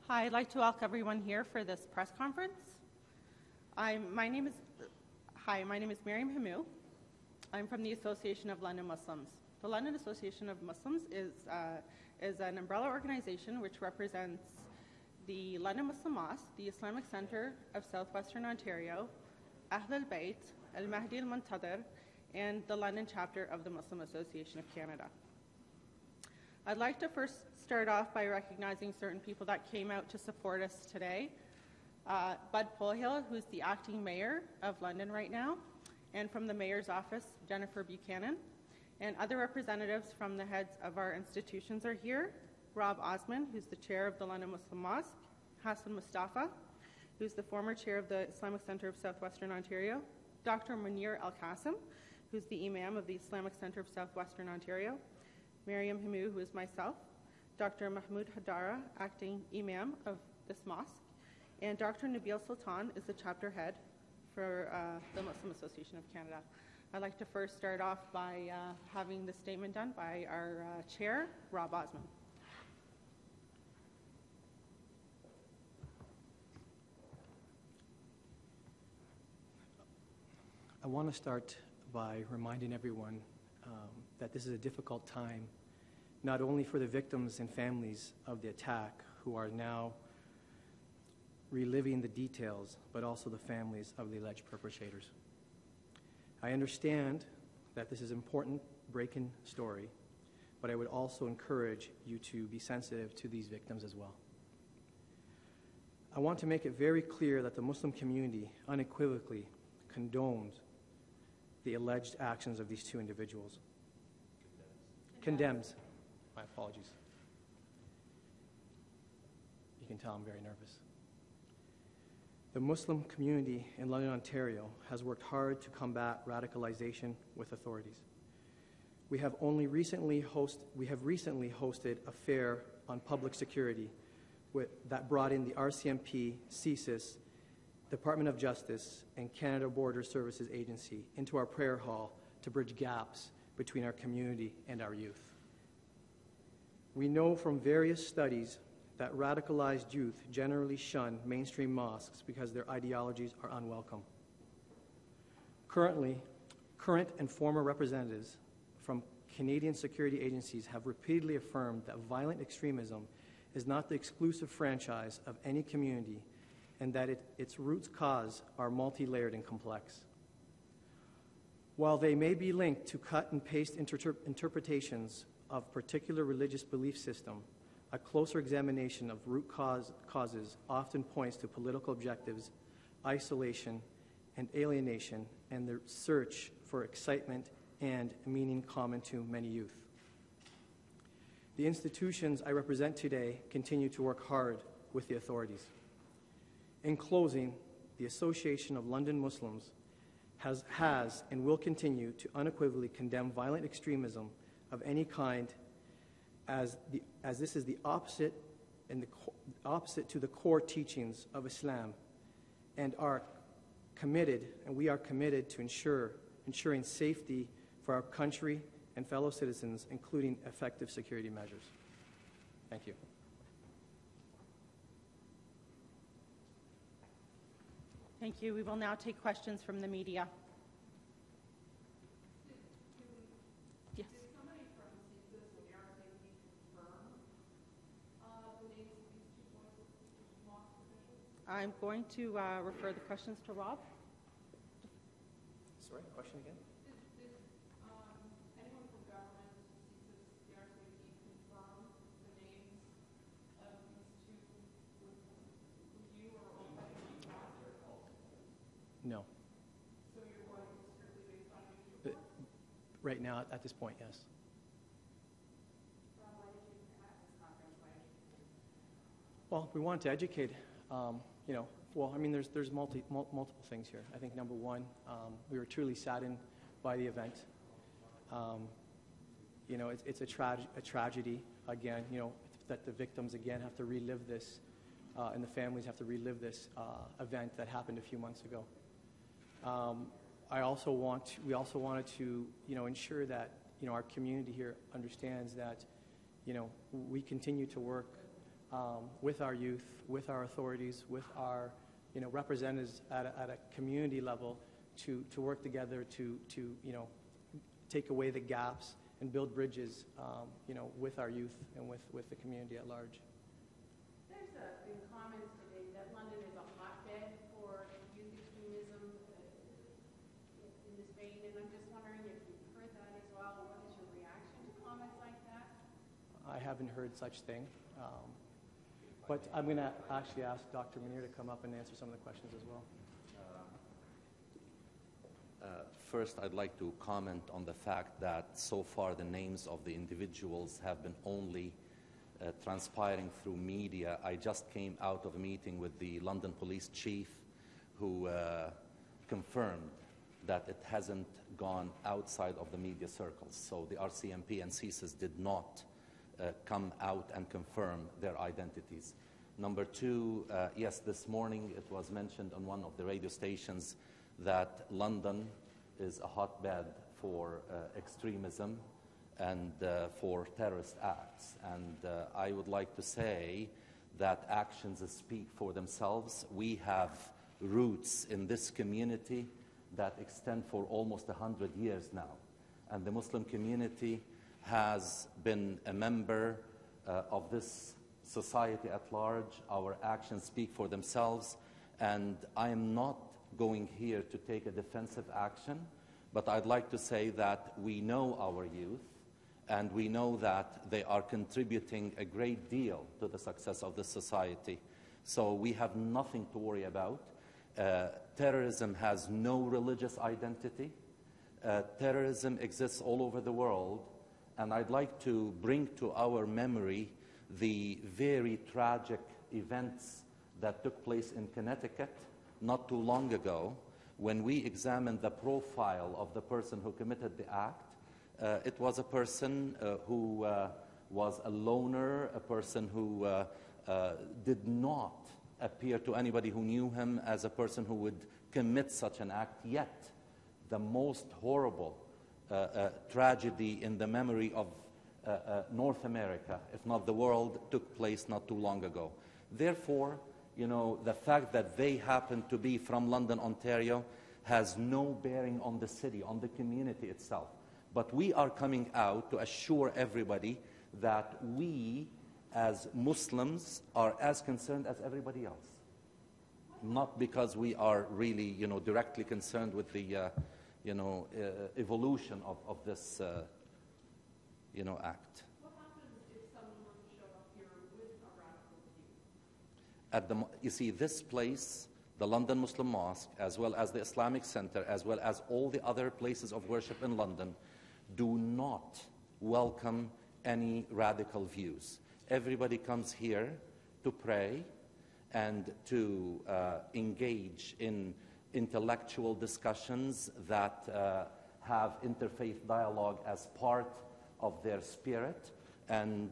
Hi, I'd like to welcome everyone here for this press conference. My name is Miriam Hamou. I'm from the Association of London Muslims. The London Association of Muslims is an umbrella organization which represents the London Muslim Mosque, the Islamic Center of Southwestern Ontario, Ahl al-Bayt, Al-Mahdi al-Muntadhir, and the London chapter of the Muslim Association of Canada. I'd like to first start off by recognizing certain people that came out to support us today. Bud Polhill, who's the acting mayor of London right now, and from the mayor's office, Jennifer Buchanan, and other representatives from the heads of our institutions are here. Rob Osman, who's the chair of the London Muslim Mosque, Hassan Mustafa, who's the former chair of the Islamic Center of Southwestern Ontario, Dr. Munir el Kassem, who's the imam of the Islamic Center of Southwestern Ontario, Miriam Hamou, who is myself, Dr. Mahmoud Hadara, acting imam of this mosque, and Dr. Nabil Sultan is the chapter head for the Muslim Association of Canada. I'd like to first start off by having the statement done by our chair, Rob Osman. I want to start by reminding everyone that this is a difficult time, not only for the victims and families of the attack who are now reliving the details, but also the families of the alleged perpetrators. I understand that this is an important break-in story, but I would also encourage you to be sensitive to these victims as well. I want to make it very clear that the Muslim community unequivocally condones the alleged actions of these two individuals. Condemns. My apologies. You can tell I'm very nervous. The Muslim community in London, Ontario has worked hard to combat radicalization with authorities. We have recently hosted a fair on public security that brought in the RCMP, CSIS, Department of Justice, and Canada Border Services Agency into our prayer hall to bridge gaps between our community and our youth. We know from various studies that radicalized youth generally shun mainstream mosques because their ideologies are unwelcome. Current and former representatives from Canadian security agencies have repeatedly affirmed that violent extremism is not the exclusive franchise of any community and that its roots cause are multi-layered and complex. While they may be linked to cut and paste interpretations of particular religious belief system, a closer examination of root causes often points to political objectives, isolation, and alienation, and the search for excitement and meaning common to many youth. The institutions I represent today continue to work hard with the authorities. In closing, the Association of London Muslims has and will continue to unequivocally condemn violent extremism of any kind, as this is the opposite to the core teachings of Islam, and we are committed to ensuring safety for our country and fellow citizens, including effective security measures. Thank you. Thank you. We will now take questions from the media. Yes. Did somebody from CSIS or the RCMP confirm the names of these two mosque officials? I'm going to refer the questions to Rob. Sorry, question again? Did anyone from government, CSIS, the RCMP, confirm the names of these two with you or only No. So you're going strictly based on mutual? Right now, at this point, yes. Why did you have this conference? Why did you? Well, we want to educate, there's multiple things here. I think number one, we were truly saddened by the event. It's a tragedy, again, that the victims, again, have to relive this, and the families have to relive this event that happened a few months ago. We also wanted to, ensure that, our community here understands that, we continue to work with our youth, with our authorities, with our representatives at a community level to work together to take away the gaps and build bridges with our youth and with the community at large. There's been comments today that London is a hotbed for youth extremism in this vein, and I'm just wondering if you've heard that as well. What is your reaction to comments like that? I haven't heard such thing. But I'm going to actually ask Dr. Munir to come up and answer some of the questions as well. First, I'd like to comment on the fact that so far the names of the individuals have been only transpiring through media. I just came out of a meeting with the London police chief who confirmed that it hasn't gone outside of the media circles. So the RCMP and CSIS did not come out and confirm their identities. Number two, yes, this morning it was mentioned on one of the radio stations that London is a hotbed for extremism and for terrorist acts. And I would like to say that actions speak for themselves. We have roots in this community that extend for almost 100 years now. And the Muslim community has been a member of this society at large. Our actions speak for themselves. And I am not going here to take a defensive action, but I'd like to say that we know our youth, and we know that they are contributing a great deal to the success of this society. So we have nothing to worry about. Terrorism has no religious identity. Terrorism exists all over the world, and I'd like to bring to our memory the very tragic events that took place in Connecticut not too long ago. When we examined the profile of the person who committed the act, it was a person who was a loner, a person who did not appear to anybody who knew him as a person who would commit such an act. Yet, the most horrible tragedy in the memory of North America, if not the world, took place not too long ago. Therefore, the fact that they happen to be from London, Ontario, has no bearing on the city, on the community itself. But we are coming out to assure everybody that we, as Muslims, are as concerned as everybody else. Not because we are really, directly concerned with the, evolution of this, act. What happens if someone were to show up here with a radical view? You see, this place, the London Muslim Mosque, as well as the Islamic Center, as well as all the other places of worship in London, do not welcome any radical views. Everybody comes here to pray and to engage in intellectual discussions that have interfaith dialogue as part of their spirit. And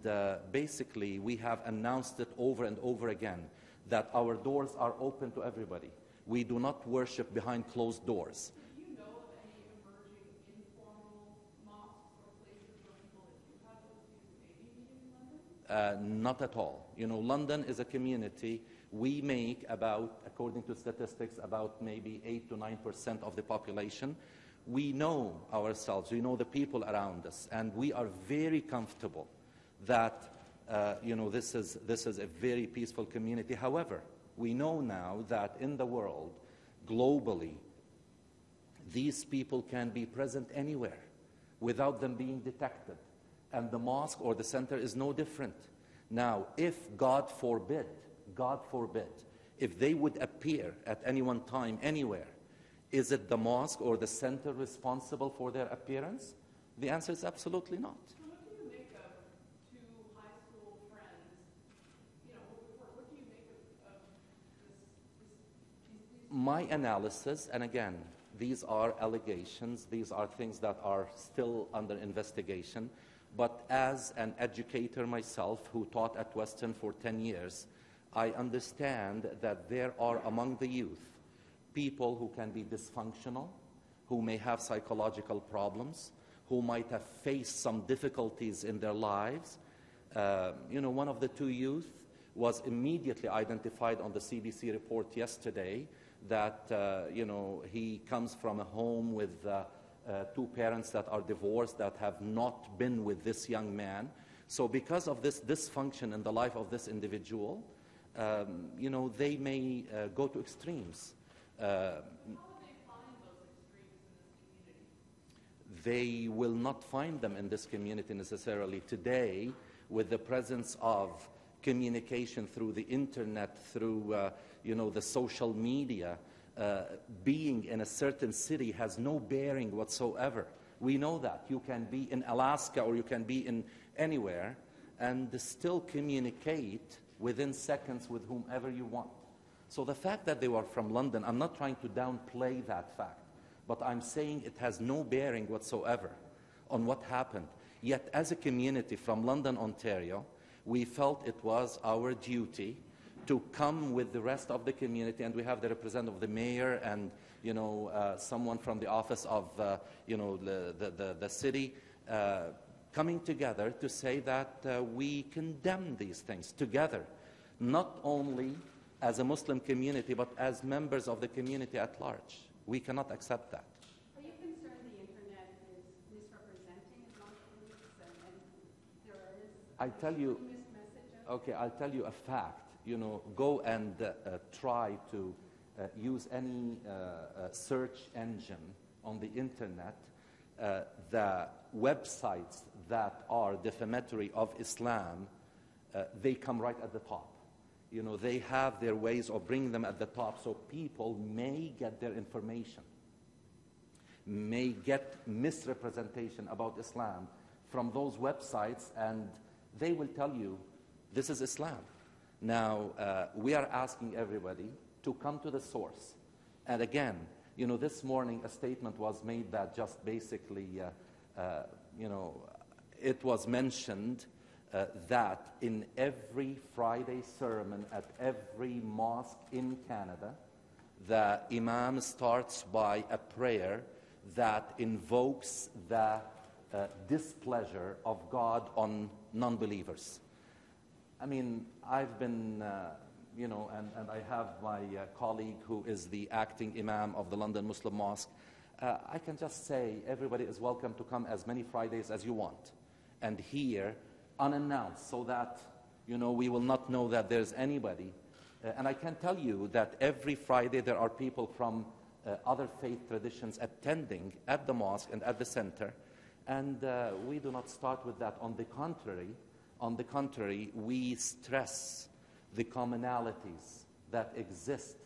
basically, we have announced it over and over again, that our doors are open to everybody. We do not worship behind closed doors. Do you know of any emerging informal mosques or places where people that do have those views may be meeting in London? Not at all. London is a community. We make about, according to statistics, about maybe 8 to 9% of the population. We know ourselves, we know the people around us, and we are very comfortable that this is a very peaceful community. However, we know now that in the world, globally, these people can be present anywhere without them being detected. And the mosque or the center is no different. Now, if God forbid, if they would appear at any one time anywhere, is it the mosque or the center responsible for their appearance? The answer is absolutely not. So what do you make of two high school friends? What do you make of these? My analysis, and again, these are allegations, these are things that are still under investigation, but as an educator myself who taught at Western for 10 years, I understand that there are among the youth people who can be dysfunctional, who may have psychological problems, who might have faced some difficulties in their lives. One of the two youth was immediately identified on the CBC report yesterday that, he comes from a home with two parents that are divorced, that have not been with this young man. So because of this dysfunction in the life of this individual, they may go to extremes. They will not find them in this community necessarily today, with the presence of communication through the internet, through the social media. Being in a certain city has no bearing whatsoever. We know that. You can be in Alaska or you can be in anywhere and still communicate within seconds with whomever you want. So the fact that they were from London, I'm not trying to downplay that fact, but I'm saying it has no bearing whatsoever on what happened. Yet as a community from London, Ontario, we felt it was our duty to come with the rest of the community, and we have the representative of the mayor and someone from the office of the city coming together to say that we condemn these things together, not only as a Muslim community, but as members of the community at large. We cannot accept that. Are you concerned the internet is misrepresenting Islamic beliefs and there is I tell you, extremist messages? okay, I'll tell you a fact. Go and try to use any search engine on the internet. The websites that are defamatory of Islam, they come right at the top. They have their ways of bringing them at the top, so people may get their information, may get misrepresentation about Islam from those websites, and they will tell you, this is Islam. Now, we are asking everybody to come to the source. And again, this morning a statement was made that just basically, it was mentioned that in every Friday sermon at every mosque in Canada, the imam starts by a prayer that invokes the displeasure of God on non-believers. I mean, I've been, and I have my colleague who is the acting imam of the London Muslim Mosque. I can just say everybody is welcome to come as many Fridays as you want and hear unannounced, so that, we will not know that there's anybody. And I can tell you that every Friday there are people from other faith traditions attending at the mosque and at the center. And we do not start with that. On the contrary, we stress the commonalities that exist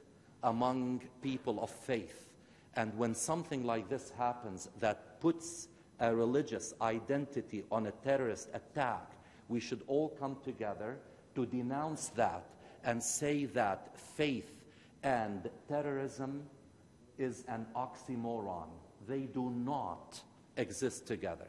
among people of faith. And when something like this happens that puts a religious identity on a terrorist attack, we should all come together to denounce that and say that faith and terrorism is an oxymoron. They do not exist together.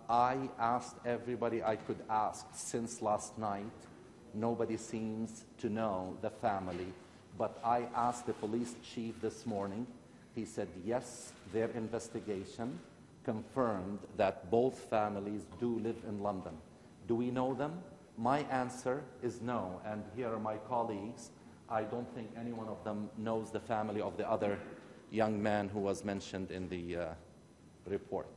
I asked everybody I could ask since last night. Nobody seems to know the family. But I asked the police chief this morning. He said, yes, their investigation confirmed that both families do live in London. Do we know them? My answer is no. And here are my colleagues. I don't think any one of them knows the family of the other young man who was mentioned in the report.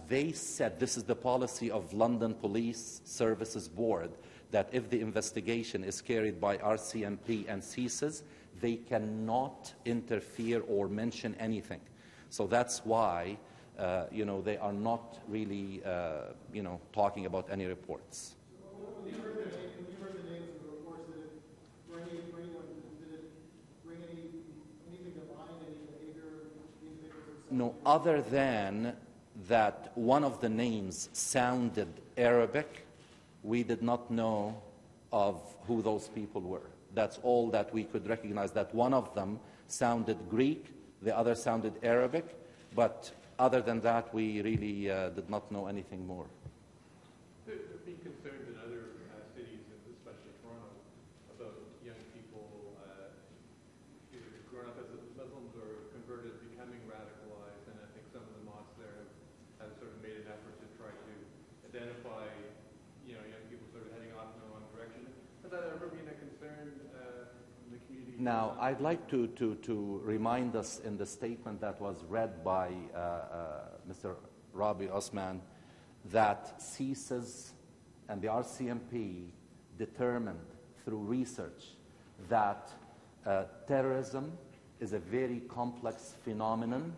They said, this is the policy of London Police Services Board, that if the investigation is carried by RCMP and ceases, they cannot interfere or mention anything. So that's why, they are not really, talking about any reports. When you heard the names of the reports, did it bring anything to mind, any behavior? No, other than that one of the names sounded Arabic, we did not know of who those people were. That's all that we could recognize, that one of them sounded Greek, the other sounded Arabic, but Other than that, we really did not know anything more. There have been concerns in other cities, especially Toronto, about young people either grown up as Muslims or converted, becoming radicalized, and I think some of the mosques there have sort of made an effort to try to identify, young people sort of heading off in the wrong direction. Has that ever been a concern in the community? Now, I'd like to remind us in the statement that was read by Mr. Rabi Osman that CSIS and the RCMP determined through research that terrorism is a very complex phenomenon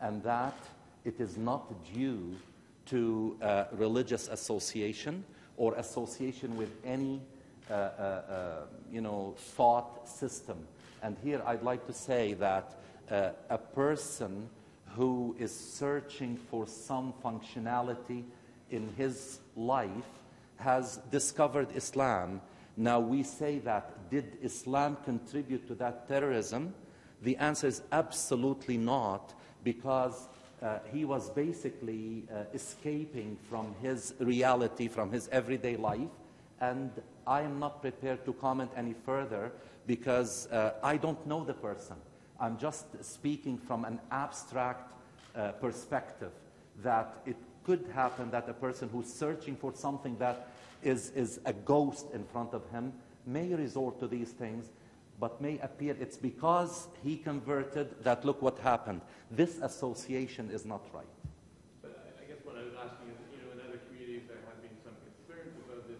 and that it is not due to religious association or association with any thought system. And here I'd like to say that a person who is searching for some functionality in his life has discovered Islam. Now we say that, did Islam contribute to that terrorism? The answer is absolutely not, because he was basically escaping from his reality, from his everyday life, and I am not prepared to comment any further because I don't know the person. I'm just speaking from an abstract perspective that it could happen that a person who's searching for something that is a ghost in front of him may resort to these things, but may appear it's because he converted that look what happened. This association is not right. But I guess what I was asking is, in other communities there have been some concerns about this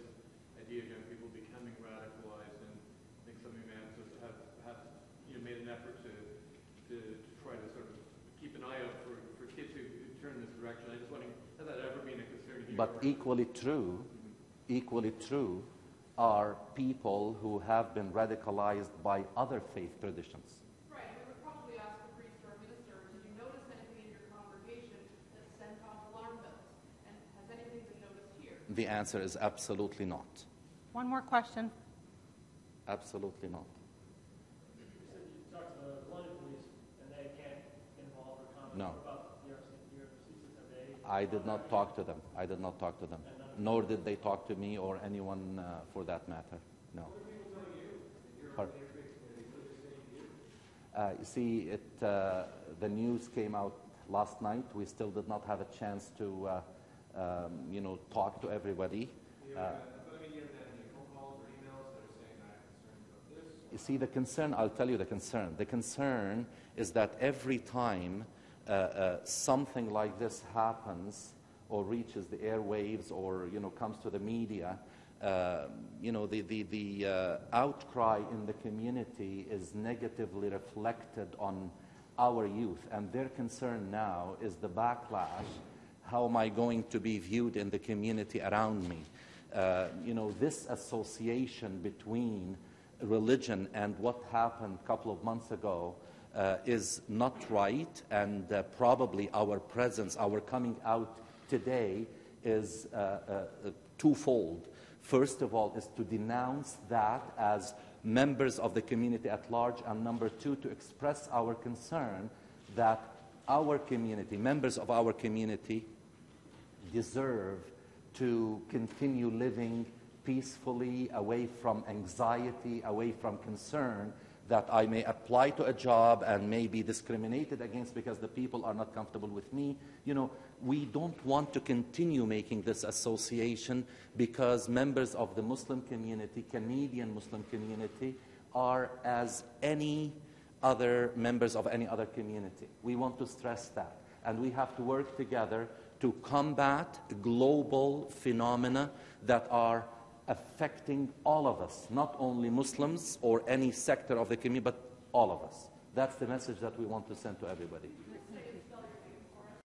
idea of young people becoming radicalized, and I think some imams have made an effort to try to sort of keep an eye out for kids who turn this direction. I just wondering, has that ever been a concern here? But equally true are people who have been radicalized by other faith traditions. Right, we would probably ask the priest or minister, did you notice anything in your congregation that sent off alarm bells? And has anything been noticed here? The answer is absolutely not. One more question. Absolutely not. You said you talked to the London police and they can't get involved or comment No. about your CSIS. Have they? I did not talk to them. I did not talk to them. Nor did they talk to me or anyone for that matter. No. You see, the news came out last night. We still did not have a chance to, talk to everybody. You see, the concern, I'll tell you the concern. The concern is that every time something like this happens or reaches the airwaves or, comes to the media, the outcry in the community is negatively reflected on our youth. And their concern now is the backlash. How am I going to be viewed in the community around me? This association between religion and what happened a couple of months ago is not right, and probably our presence, our coming out today is twofold. First of all is to denounce that as members of the community at large, and number two, to express our concern that our community, members of our community, deserve to continue living peacefully, away from anxiety, away from concern that I may apply to a job and may be discriminated against because the people are not comfortable with me. We don't want to continue making this association because members of the Muslim community, Canadian Muslim community, are as any other members of any other community. We want to stress that. And we have to work together to combat global phenomena that are affecting all of us, not only Muslims or any sector of the community, but all of us. That's the message that we want to send to everybody.